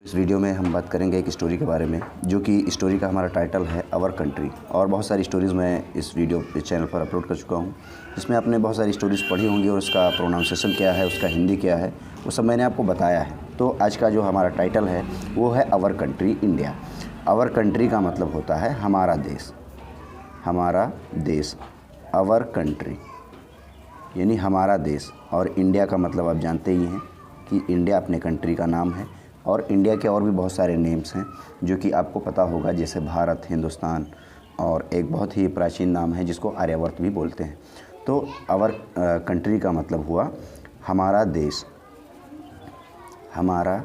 इस वीडियो में हम बात करेंगे एक स्टोरी के बारे में, जो कि स्टोरी का हमारा टाइटल है आवर कंट्री। और बहुत सारी स्टोरीज़ मैं इस वीडियो पे चैनल पर अपलोड कर चुका हूँ, जिसमें आपने बहुत सारी स्टोरीज़ पढ़ी होंगी और उसका प्रोनाउंसिएशन क्या है, उसका हिंदी क्या है, वो सब मैंने आपको बताया है। तो आज का जो हमारा टाइटल है वो है our country India. Our country का मतलब होता है हमारा देश, हमारा देश। आवर कंट्री यानी हमारा देश, और इंडिया का मतलब आप जानते ही हैं कि इंडिया अपने कंट्री का नाम है। और इंडिया के और भी बहुत सारे नेम्स हैं जो कि आपको पता होगा, जैसे भारत, हिंदुस्तान, और एक बहुत ही प्राचीन नाम है जिसको आर्यवर्त भी बोलते हैं। तो आवर कंट्री का मतलब हुआ हमारा देश, हमारा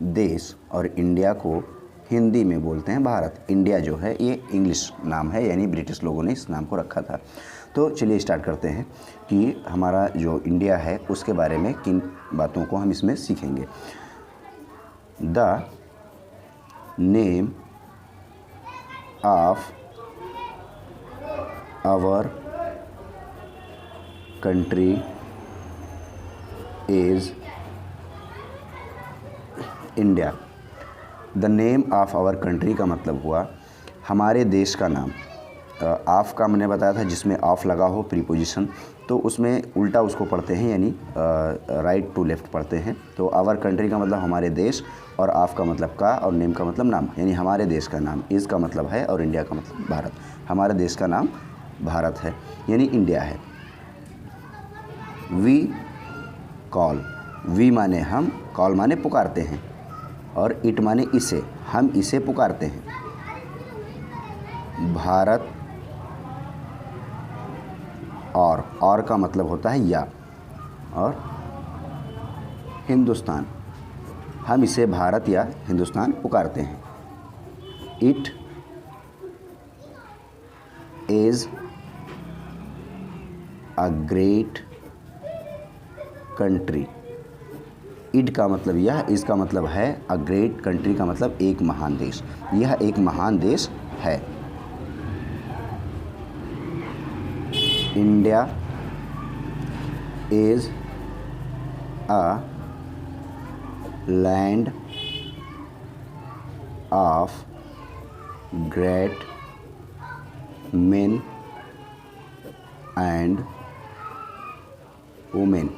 देश। और इंडिया को हिंदी में बोलते हैं भारत। इंडिया जो है ये इंग्लिश नाम है, यानी ब्रिटिश लोगों ने इस नाम को रखा था। तो चलिए स्टार्ट करते हैं कि हमारा जो इंडिया है उसके बारे में किन बातों को हम इसमें सीखेंगे। The name of our country is India. The name of our country का मतलब हुआ हमारे देश का नाम। ऑफ का मैंने बताया था, जिसमें ऑफ लगा हो प्रीपोजिशन, तो उसमें उल्टा उसको पढ़ते हैं, यानी राइट टू लेफ़्ट पढ़ते हैं। तो आवर कंट्री का मतलब हमारे देश, और ऑफ का मतलब का, और नेम का मतलब नाम, यानी हमारे देश का नाम। इज़ का मतलब है, और इंडिया का मतलब भारत। हमारे देश का नाम भारत है, यानी इंडिया है। वी कॉल, वी माने हम, कॉल माने पुकारते हैं, और इट माने इसे, हम इसे पुकारते हैं। भारत, और का मतलब होता है या, और हिंदुस्तान, हम इसे भारत या हिंदुस्तान पुकारते हैं। It is a great country. It का मतलब यह, इसका मतलब है, अ ग्रेट कंट्री का मतलब एक महान देश। यह एक महान देश है। India is a land of great main and women.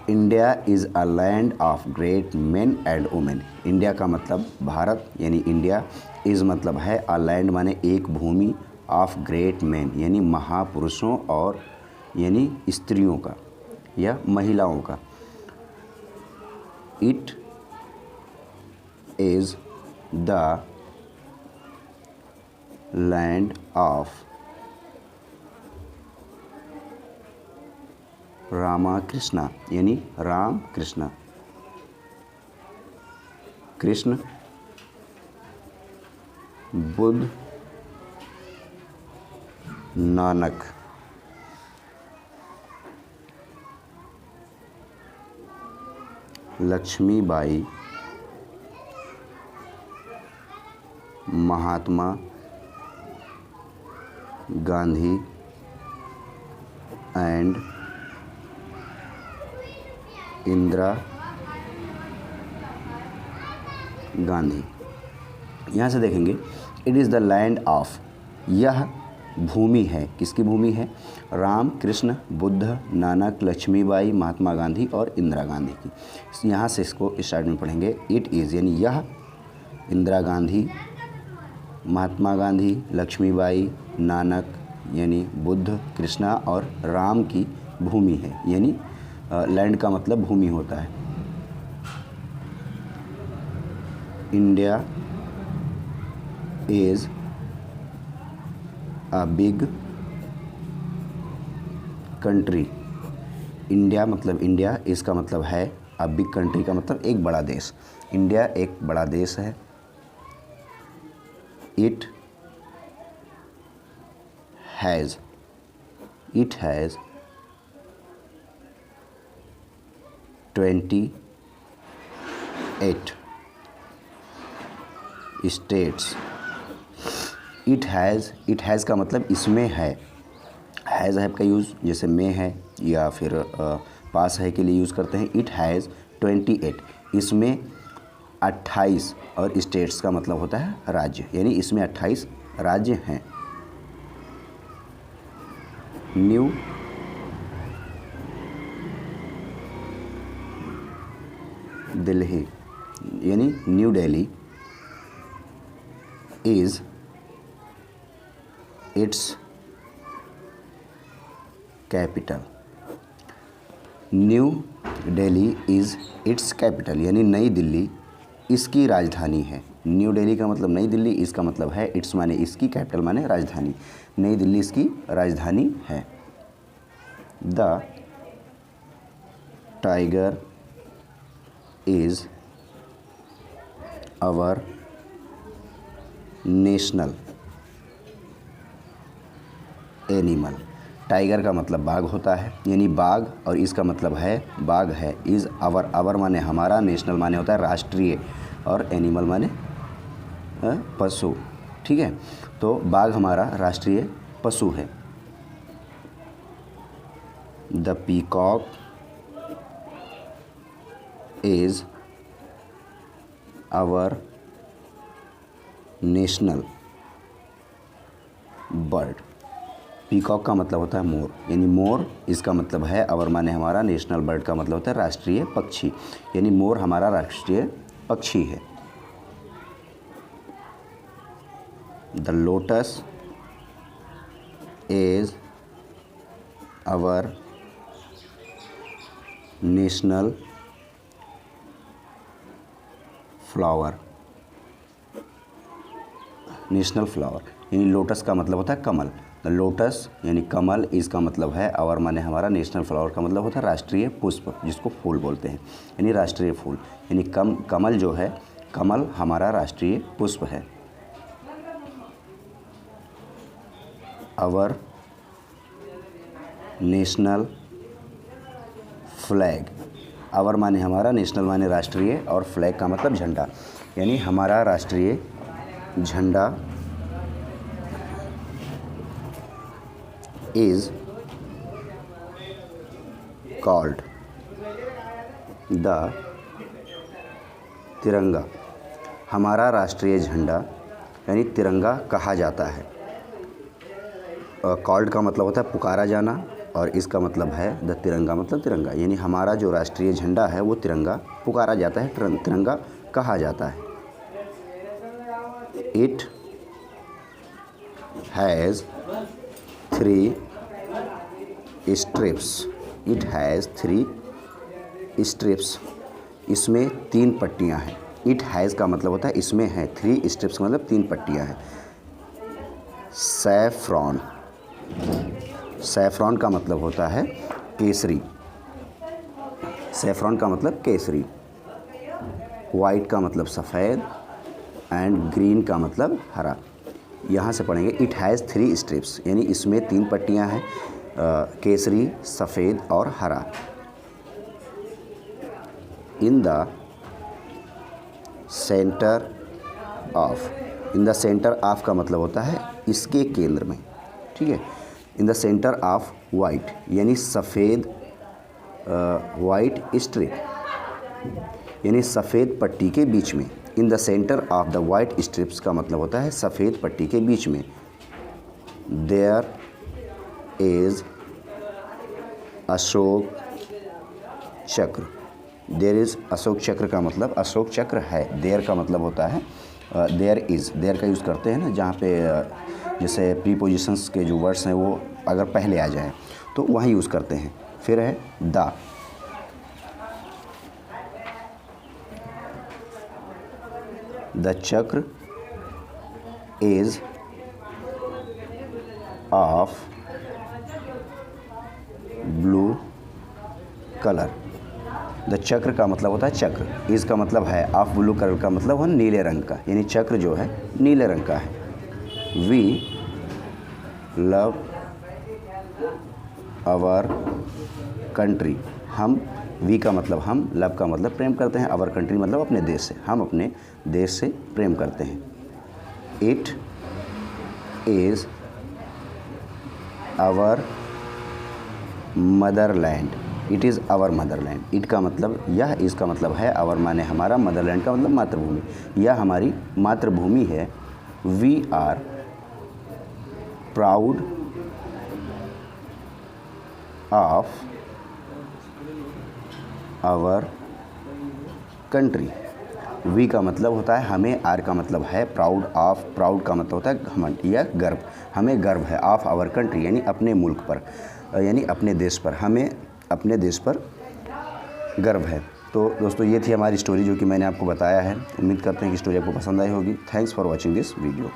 India is a land of great main and women. India का मतलब भारत, यानी इंडिया। इज़ मतलब है, अ लैंड माने एक भूमि, ऑफ ग्रेट मेन यानी महापुरुषों और यानी स्त्रियों का या महिलाओं का। It is the land of Rama Krishna, यानी राम कृष्णा, कृष्ण, बुद्ध, नानक। लक्ष्मीबाई, महात्मा गांधी एंड इंदिरा गांधी। यहाँ से देखेंगे, it is the land of, यह भूमि है, किसकी भूमि है? राम, कृष्ण, बुद्ध, नानक, लक्ष्मीबाई, महात्मा गांधी और इंदिरा गांधी की। यहाँ से इसको स्टार्ट में पढ़ेंगे। इट इज़ यानी यह, इंदिरा गांधी, महात्मा गांधी, लक्ष्मीबाई, नानक यानी बुद्ध, कृष्णा और राम की भूमि है, यानी लैंड का मतलब भूमि होता है। India is a big country. India मतलब इंडिया, इसका मतलब है, अ बिग कंट्री का मतलब एक बड़ा देश। इंडिया एक बड़ा देश है। It has 28 states. It has का मतलब इसमें है। हैज़ का यूज़ जैसे में है या फिर पास है के लिए यूज़ करते हैं। इट हैज़ 28, इसमें 28 और स्टेट्स का मतलब होता है राज्य, यानी इसमें 28 राज्य हैं। न्यू दिल्ली यानी new Delhi is it's capital. New Delhi is it's capital यानी नई दिल्ली इसकी राजधानी है। न्यू दिल्ली का मतलब नई दिल्ली, इसका मतलब है इट्स माने इसकी, कैपिटल माने राजधानी। नई दिल्ली इसकी राजधानी है। The tiger is our national animal. Tiger का मतलब बाघ होता है, यानी बाघ, और इसका मतलब है बाघ है। इज़ आवर, आवर माने हमारा, नेशनल माने होता है राष्ट्रीय, और एनिमल माने पशु। ठीक है, तो बाघ हमारा राष्ट्रीय पशु है। The peacock is our national bird. Peacock का मतलब होता है मोर, यानी मोर, इसका मतलब है आवर माने हमारा, नेशनल बर्ड का मतलब होता है राष्ट्रीय पक्षी, यानी मोर हमारा राष्ट्रीय पक्षी है। The lotus is our national flower. National flower यानी लोटस का मतलब होता है कमल। द लोटस यानी कमल, इसका मतलब है आवर माने हमारा, नेशनल फ्लावर का मतलब होता है राष्ट्रीय पुष्प, जिसको फूल बोलते हैं, यानी राष्ट्रीय फूल, यानी कमल जो है, कमल हमारा राष्ट्रीय पुष्प है। Our national flag. आवर माने हमारा, नेशनल माने राष्ट्रीय, और फ्लैग का मतलब झंडा, यानी हमारा राष्ट्रीय झंडा इज़ कॉल्ड द तिरंगा। हमारा राष्ट्रीय झंडा यानी तिरंगा कहा जाता है। कॉल्ड का मतलब होता है पुकारा जाना, और इसका मतलब है द तिरंगा मतलब तिरंगा, यानी हमारा जो राष्ट्रीय झंडा है वो तिरंगा पुकारा जाता है, तिरंगा कहा जाता है। It has 3 strips. It has 3 strips. इसमें 3 पट्टियाँ हैं। इट हैज़ का मतलब होता है इसमें है, 3 स्ट्रिप्स का मतलब 3 पट्टियाँ हैं। सैफ्रॉन। सैफ्रॉन का मतलब होता है केसरी। सैफ्रॉन का मतलब केसरी। वाइट का मतलब सफ़ेद, एंड ग्रीन का मतलब हरा। यहाँ से पढ़ेंगे इट हैज़ 3 स्ट्रिप्स, यानी इसमें 3 पट्टियाँ हैं, केसरी, सफ़ेद और हरा। In the centre of. In the centre of का मतलब होता है इसके केंद्र में। ठीक है, in the centre of white यानी सफ़ेद, वाइट स्ट्रिप यानी सफ़ेद पट्टी के बीच में। In the centre of the white strips का मतलब होता है सफ़ेद पट्टी के बीच में। देयर इज़ अशोक चक्र। देयर इज़ अशोक चक्र का मतलब अशोक चक्र है। देयर का मतलब होता है देयर इज़। देयर का यूज़ करते हैं ना जहाँ पे जैसे प्रीपोजिशंस के जो वर्ड्स हैं वो अगर पहले आ जाए तो वहीं यूज़ करते हैं। फिर है द। द चक्र is of blue colour. The चक्र का मतलब होता है चक्र। इज़ का मतलब है ऑफ ब्लू कलर का मतलब है नीले रंग का, यानी चक्र जो है नीले रंग का है। We love our country. हम, वी का मतलब हम, लव का मतलब प्रेम करते हैं, आवर कंट्री मतलब अपने देश से, हम अपने देश से प्रेम करते हैं। It is our motherland. It is our motherland. It का मतलब यह, इसका मतलब है, आवर माने हमारा, मदरलैंड का मतलब मातृभूमि। यह हमारी मातृभूमि है। We are proud of our country. We का मतलब होता है हमें, आर का मतलब है प्राउड ऑफ, प्राउड का मतलब होता है घमंड या गर्व। हमें गर्व है ऑफ आवर कंट्री यानी अपने मुल्क पर, यानी अपने देश पर, हमें अपने देश पर गर्व है। तो दोस्तों ये थी हमारी स्टोरी जो कि मैंने आपको बताया है। उम्मीद करते हैं कि स्टोरी आपको पसंद आई होगी। Thanks for watching this video.